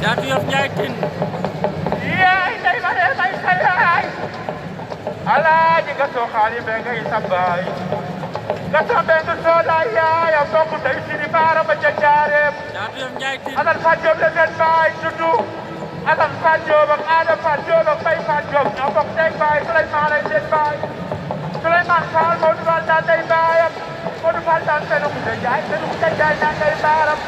Caatu Yoff Ndiaye Tine yaay day ma dee may sa yaay alaaji nga soo xaali be ngay sa baay nga soo benn soo laay yaay a bokk day sini baara ba ca jaareem Caatu Yoff Ndiaye Tine Asan Fat Diop la seen baay tuddu Asan Fat Diop ak Ada Fat Diop ak Bay Fat Diop ñoo bokk day baay Souleymane ay seen baay Souleymane Fall Modou Fall daan day baayam Modou Fall daan seen ku de jaay seen ku de jaay naan day baaram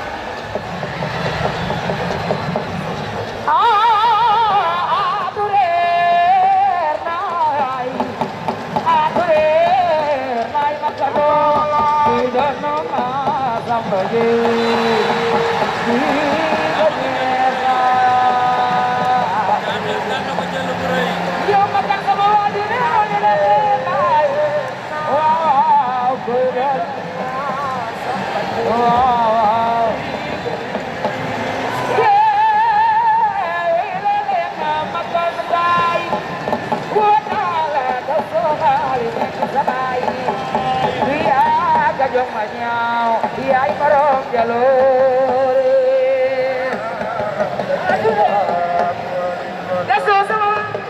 Ay marong jalur Kaso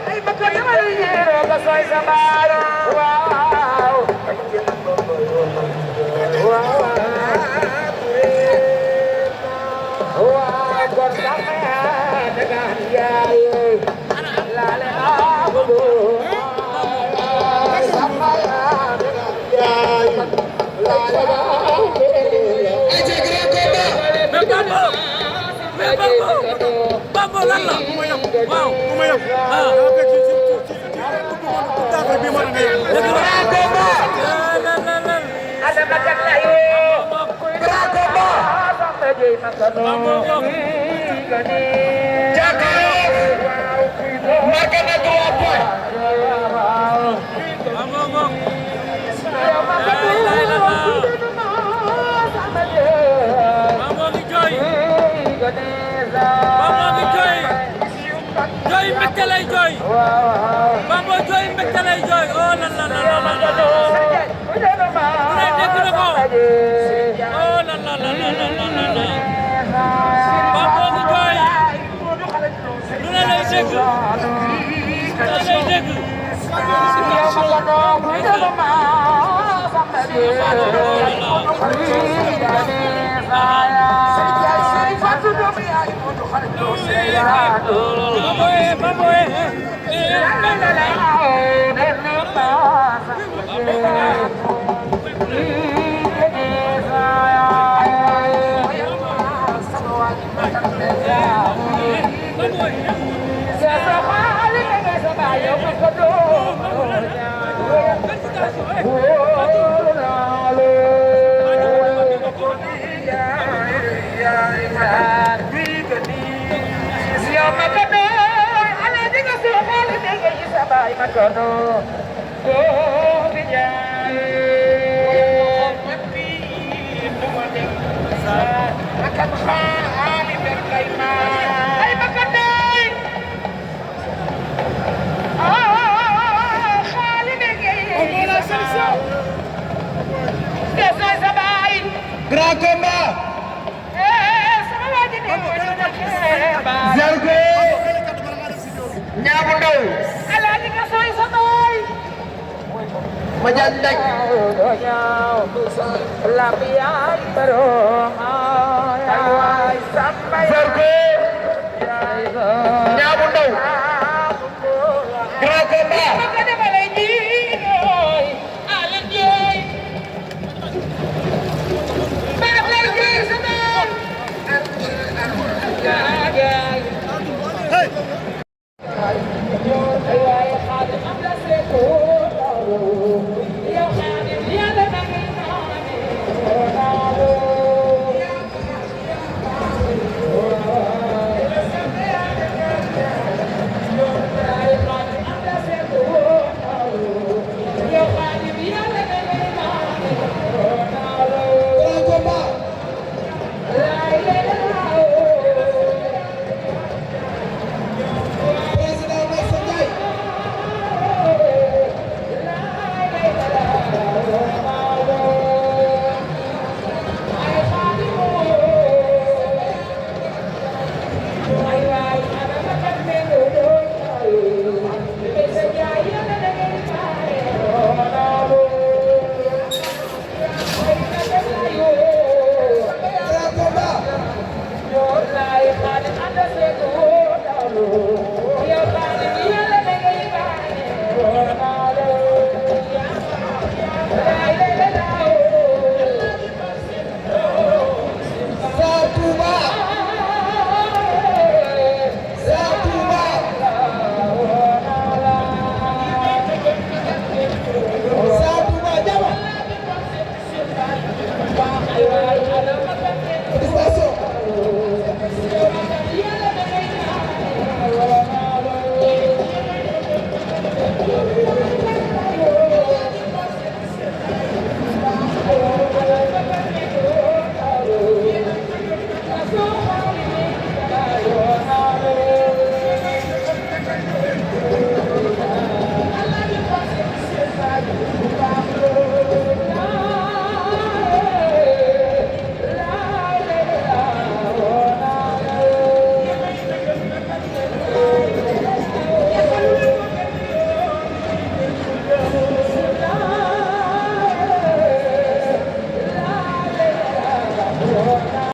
ay magkakamaliero kasoy sa baro Wow Wow Korsama dengan yai Lale aku Sama dengan yai Lale Bambo lan la waaw ku ma yóbbu ah ada macam layu Brambo sampai Bambo makan aku apa Bambo Bambo ni joy Bambo ni joy joy mbégte lay joy Bambo joy mbégte lay joy oh la la la la la dégg na ko oh la la la la la la Bambo ni joy lu ne lay dégg lu ne lay dégg Grand combat Zarko Niang bu Ndaw Alaaji nga sooy sa baay ma jandek lambi yaay borom ay Zarko Niang bu Ndaw